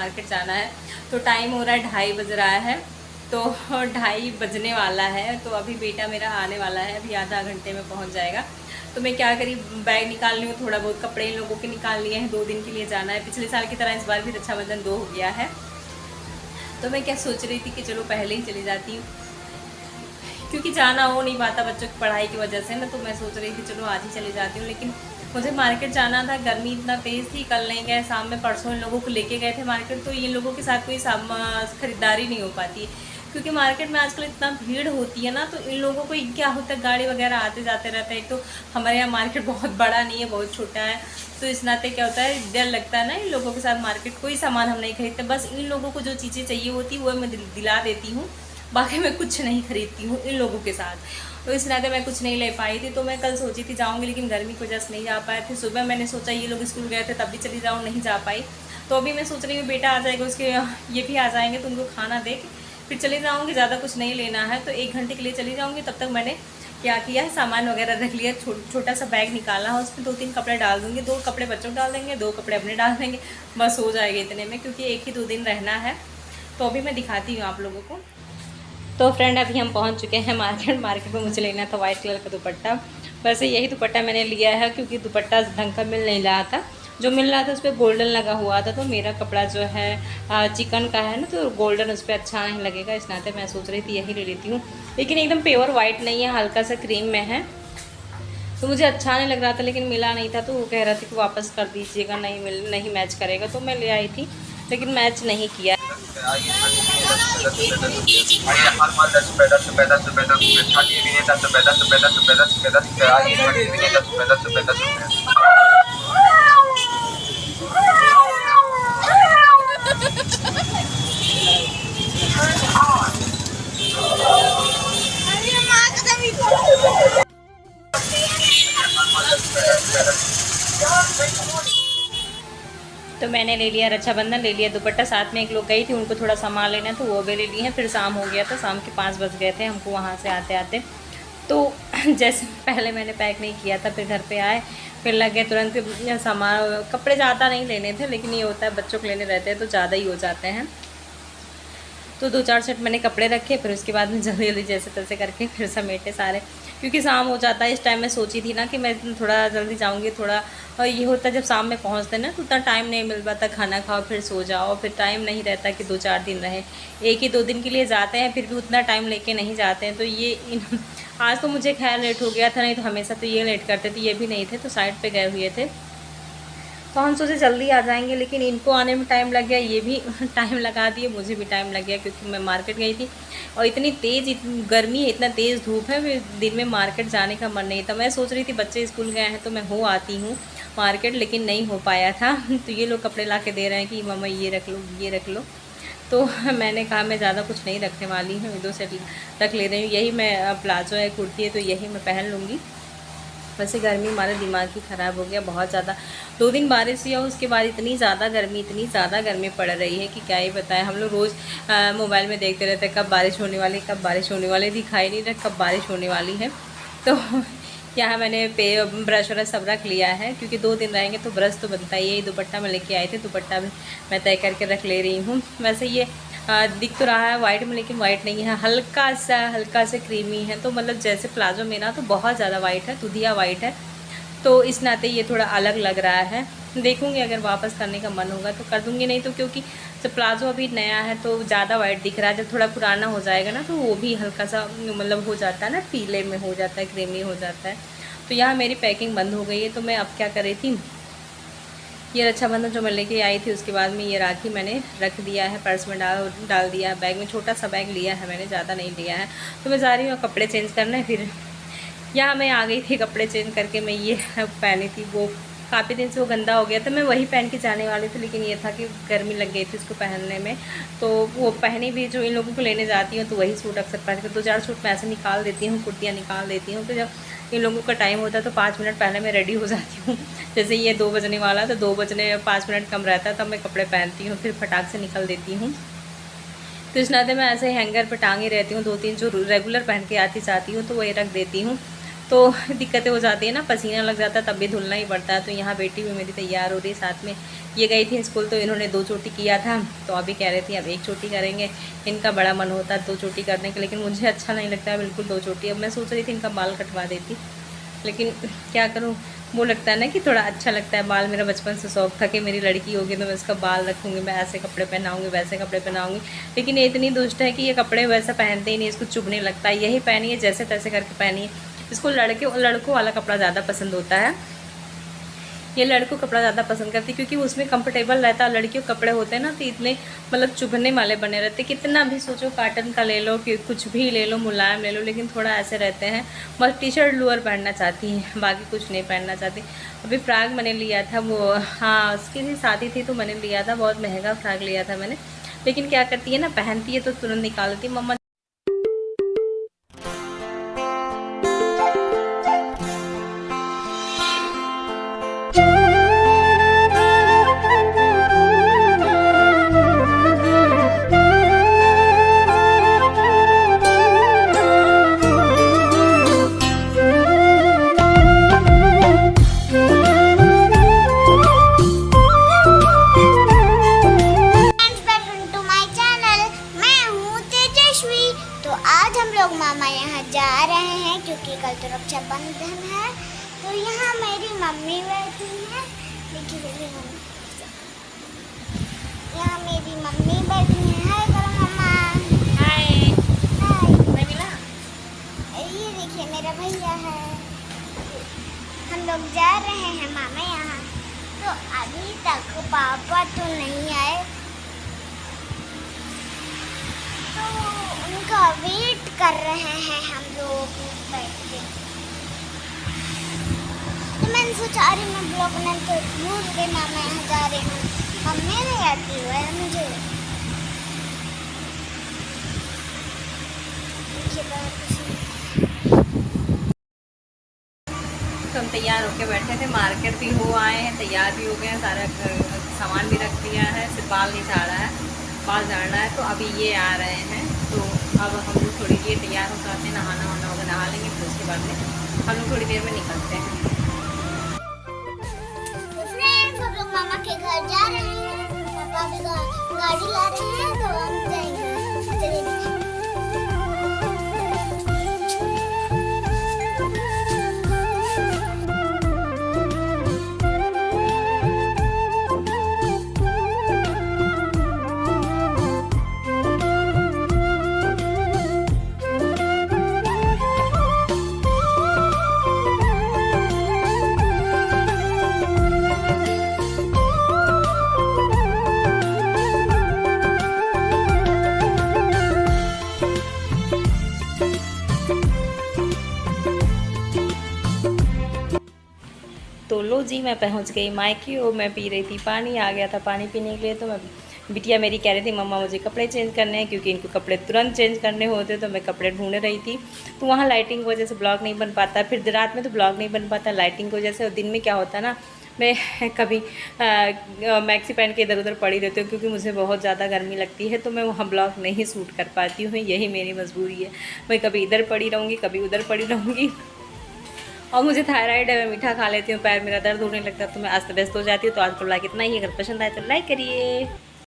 Market जाना है। तो टाइम हो रहा है 2:30 बज रहा है, तो 2:30 बजने वाला है। तो अभी बेटा मेरा आने वाला है, अभी आधा घंटे में पहुंच जाएगा। तो मैं क्या करी, बैग निकाल रही हूँ, थोड़ा बहुत कपड़े इन लोगों के निकाल लिए हैं, 2 दिन के लिए जाना है। पिछले साल की तरह इस बार भी रक्षाबंधन 2 हो गया है। तो मैं क्या सोच रही थी कि चलो पहले ही चली जाती हूँ, क्योंकि जाना हो नहीं पाता बच्चों की पढ़ाई की वजह से ना। तो मैं सोच रही थी चलो आज ही चली जाती हूँ, लेकिन मुझे मार्केट जाना था, गर्मी इतना तेज़ थी, कल नहीं गए, शाम में परसों इन लोगों को लेके गए थे मार्केट। तो इन लोगों के साथ कोई खरीदारी नहीं हो पाती है, क्योंकि मार्केट में आजकल इतना भीड़ होती है ना। तो इन लोगों को क्या होता है, गाड़ी वगैरह आते जाते रहते हैं। एक तो हमारे यहाँ मार्केट बहुत बड़ा नहीं है, बहुत छोटा है। तो इस नाते क्या होता है, डर लगता है ना इन लोगों के साथ मार्केट। कोई सामान हम नहीं खरीदते, बस इन लोगों को जो चीज़ें चाहिए होती वो मैं दिला देती हूँ, बाकी मैं कुछ नहीं खरीदती हूँ इन लोगों के साथ। तो इस नाते मैं कुछ नहीं ले पाई थी। तो मैं कल सोची थी जाऊँगी, लेकिन गर्मी की वजह से नहीं जा पाए थे। सुबह मैंने सोचा ये लोग स्कूल गए थे तब भी चली जाऊँ, नहीं जा पाई। तो अभी मैं सोच रही हूँ बेटा आ जाएगा, उसके ये भी आ जाएंगे, तो उनको खाना दे के फिर चली जाऊँगी। ज़्यादा कुछ नहीं लेना है, तो 1 घंटे के लिए चली जाऊँगी। तब तक मैंने क्या किया है, सामान वगैरह रख लिया। छोटा सा बैग निकाला है, उसमें 2-3 कपड़े डाल दूँगी, 2 कपड़े बच्चों डाल देंगे, 2 कपड़े अपने डाल देंगे, बस हो जाएगा इतने में, क्योंकि 1 ही 2 दिन रहना है। तो अभी मैं दिखाती हूँ आप लोगों को। तो फ्रेंड अभी हम पहुंच चुके हैं मार्केट में मुझे लेना था वाइट कलर का दुपट्टा। वैसे यही दुपट्टा मैंने लिया है, क्योंकि दुपट्टा ढंग का मिल नहीं रहा था। जो मिल रहा था उस पर गोल्डन लगा हुआ था। तो मेरा कपड़ा जो है चिकन का है ना, तो गोल्डन उस पर अच्छा नहीं लगेगा। इस नाते मैं सोच रही थी यही ले लेती हूँ, लेकिन एकदम प्योर वाइट नहीं है, हल्का सा क्रीम में है। तो मुझे अच्छा नहीं लग रहा था, लेकिन मिला नहीं था। तो वो कह रहा था कि वापस कर दीजिएगा, नहीं मैच करेगा। तो मैं ले आई थी, लेकिन मैच नहीं किया। तो मैंने ले लिया रक्षाबंधन, ले लिया दुपट्टा, साथ में एक लोग गई थी, उनको थोड़ा सामान लेना तो वो भी ले लिए हैं। फिर शाम हो गया था, शाम के 5 बज गए थे हमको वहाँ से आते आते। तो जैसे पहले मैंने पैक नहीं किया था, फिर घर पे आए, फिर लग गए तुरंत सामान। कपड़े ज़्यादा नहीं लेने थे, लेकिन ये होता है बच्चों को लेने रहते हैं तो ज़्यादा ही हो जाते हैं। तो 2-4 सेट मैंने कपड़े रखे, फिर उसके बाद में जल्दी जल्दी जैसे तैसे करके फिर समेटे सारे, क्योंकि शाम हो जाता है। इस टाइम मैं सोची थी ना कि मैं थोड़ा जल्दी जाऊंगी थोड़ा, और ये होता है जब शाम में पहुंचते ना तो उतना टाइम नहीं मिल पाता, खाना खाओ फिर सो जाओ, फिर टाइम नहीं रहता कि 2-4 दिन रहे। 1 ही 2 दिन के लिए जाते हैं, फिर भी उतना टाइम लेके नहीं जाते हैं। तो ये आज तो मुझे खैर लेट हो गया था, नहीं तो हमेशा तो ये लेट करते थे, ये भी नहीं थे तो साइड पर गए हुए थे। तो हम सोचे जल्दी आ जाएंगे, लेकिन इनको आने में टाइम लग गया, ये भी टाइम लगा दिए, मुझे भी टाइम लग गया, क्योंकि मैं मार्केट गई थी और इतनी तेज़ गर्मी है, इतना तेज़ धूप है, फिर दिन में मार्केट जाने का मन नहीं था। मैं सोच रही थी बच्चे स्कूल गए हैं तो मैं हो आती हूँ मार्केट, लेकिन नहीं हो पाया था। तो ये लोग कपड़े ला के दे रहे हैं कि मम्मा ये रख लो, ये रख लो। तो मैंने कहा मैं ज़्यादा कुछ नहीं रखने वाली हूँ, 2 सेट रख ले रही हूँ। यही मैं प्लाजो है, कुर्ती है, तो यही मैं पहन लूँगी। वैसे गर्मी हमारे दिमाग ही ख़राब हो गया बहुत ज़्यादा। 2 दिन बारिश हुई और उसके बाद इतनी ज़्यादा गर्मी पड़ रही है कि क्या ही बताएं। हम लोग रोज़ मोबाइल में देखते रहते हैं कब बारिश होने वाली, कब बारिश होने वाली, दिखाई नहीं रहा कब बारिश होने वाली है। तो यहाँ मैंने ब्रश व्रश सब रख लिया है, क्योंकि 2 दिन रहेंगे तो ब्रश तो बनता ही है। दुपट्टा मैं लेके आई थी, दुपट्टा भी मैं तय करके रख ले रही हूँ। वैसे ये दिख तो रहा है वाइट में, लेकिन वाइट नहीं है, हल्का सा क्रीमी है। तो मतलब जैसे प्लाजो मेरा तो बहुत ज़्यादा वाइट है, दुधिया वाइट है, तो इस नाते ये थोड़ा अलग लग रहा है। देखूँगी अगर वापस करने का मन होगा तो कर दूँगी, नहीं तो क्योंकि जब प्लाजो अभी नया है तो ज़्यादा वाइट दिख रहा है। जब थोड़ा पुराना हो जाएगा ना तो वो भी हल्का सा मतलब हो जाता है ना, पीले में हो जाता है, क्रीमी हो जाता है। तो यहाँ मेरी पैकिंग बंद हो गई है। तो मैं अब क्या कर रही थी, ये रक्षाबंधन जो मैं लेके आई थी उसके बाद में ये राखी मैंने रख दिया है, पर्स में डाल दिया है, बैग में छोटा सा बैग लिया है मैंने, ज़्यादा नहीं लिया है। तो मैं जा रही हूँ कपड़े चेंज करने। फिर यहाँ मैं आ गई थी, कपड़े चेंज करके मैं ये पहनी थी, वो काफ़ी दिन से वो गंदा हो गया था, मैं वही पहन के जाने वाली थी, लेकिन ये था कि गर्मी लग गई थी उसको पहनने में। तो वो पहनी भी, जो इन लोगों को लेने जाती हूँ तो वही सूट अक्सर पहन के 2-4 सूट मैं ऐसे निकाल देती हूँ, कुर्तियाँ निकाल देती हूँ। तो जब इन लोगों का टाइम होता है तो 5 मिनट पहले मैं रेडी हो जाती हूँ। जैसे ये 2 बजने वाला, तो 2 बजने 5 मिनट कम रहता है तब मैं कपड़े पहनती हूँ, फिर फटाक से निकल देती हूँ। तो इस नाते मैं ऐसे हैंगर पर टांगी रहती हूँ, 2-3 जो रेगुलर पहन के आती जाती हूँ तो वही रख देती हूँ। तो दिक्कतें हो जाती है ना, पसीना लग जाता है तब भी धुलना ही पड़ता है। तो यहाँ बेटी भी मेरी तैयार हो रही है साथ में। ये गई थी स्कूल तो इन्होंने 2 चोटी किया था, तो अभी कह रही थी अब 1 चोटी करेंगे। इनका बड़ा मन होता है 2 चोटी करने का, लेकिन मुझे अच्छा नहीं लगता है बिल्कुल 2 चोटी। अब मैं सोच रही थी इनका बाल कटवा देती, लेकिन क्या करूँ, वो लगता है ना कि थोड़ा अच्छा लगता है बाल। मेरा बचपन से शौक था कि मेरी लड़की होगी तो मैं इसका बाल रखूँगी, मैं ऐसे कपड़े पहनाऊँगी, वैसे कपड़े पहनाऊँगी। लेकिन ये इतनी दुष्ट है कि ये कपड़े वैसा पहनते ही नहीं, इसको चुभने लगता है। यही पहनिए जैसे तैसे करके पहनिए। इसको लड़कों वाला कपड़ा ज़्यादा पसंद होता है। ये लड़कों कपड़ा ज़्यादा पसंद करती है क्योंकि उसमें कंफर्टेबल रहता है। लड़कियों के कपड़े होते हैं ना तो इतने मतलब चुभने वाले बने रहते, कितना भी सोचो काटन का ले लो कि कुछ भी ले लो, मुलायम ले लो, लेकिन थोड़ा ऐसे रहते हैं। बस टी शर्ट लोअर पहनना चाहती हैं, बाकी कुछ नहीं पहनना चाहती। अभी फ्राक मैंने लिया था, वो हाँ उसकी शादी थी तो मैंने लिया था, बहुत महंगा फ्राक लिया था मैंने। लेकिन क्या करती है ना, पहनती है तो तुरंत निकाल देती है। मम्मा मामा यहाँ जा रहे हैं क्योंकि कल तो रक्षाबंधन है। तो यहाँ मेरी मम्मी बैठी है, देखिए यहाँ मेरी मम्मी बैठी है। हाय करो मम्मा। हाय। हाय मिला। ये देखिए मेरा भैया है। हम लोग जा रहे हैं मामा यहाँ। तो अभी तक पापा तो नहीं आए, तो उनका वेट कर रहे हैं हम लोग बैठ के। तो मैंने सोचा अरे मैं ब्लॉग बनाने तो भूल गई, मामा यहाँ जा रहे हूँ। मम्मी नहीं आती हुआ है मुझे। तो हम तैयार होके बैठे थे, मार्केट भी हो आए हैं, तैयार भी हो गए हैं, सारा सामान भी रख दिया है, सिर्फ बाल नहीं झाड़ा है, बाल झाड़ना है। तो अभी ये आ रहे हैं, तो अब हम लोग थोड़ी देर तैयार हो जाते हैं, नहाना वाना होगा, नहा लेंगे, फिर उसके बाद में हम लोग थोड़ी देर में निकलते हैं। तो फ्रेंड्स हम लोग मामा के घर जा रहे हैं, पापा भी गाड़ी ला रहे हैं तो हम जाएंगे। चलिए तो लो जी मैं पहुंच गई मायके और मैं पी रही थी पानी, आ गया था पानी पीने के लिए। तो मैं बिटिया मेरी कह रही थी मम्मा मुझे कपड़े चेंज करने हैं, क्योंकि इनको कपड़े तुरंत चेंज करने होते, तो मैं कपड़े ढूंढ रही थी। तो वहाँ लाइटिंग की वजह से ब्लॉग नहीं बन पाता, फिर रात में तो ब्लॉग नहीं बन पाता लाइटिंग की वजह से। और दिन में क्या होता है ना, मैं कभी मैक्सी पहन के इधर उधर पड़ी रहती हूँ क्योंकि मुझे बहुत ज़्यादा गर्मी लगती है, तो मैं वहाँ ब्लॉग नहीं शूट कर पाती हूँ। यही मेरी मजबूरी है, मैं कभी इधर पड़ी रहूँगी, कभी उधर पड़ी रहूँगी। और मुझे थायराइड है, मैं मीठा खा लेती हूँ, पैर मेरा दर्द होने लगता है, तो मैं अस्त व्यस्त हो जाती हूँ। तो आज को लाइक इतना ही, अगर पसंद आए तो लाइक करिए।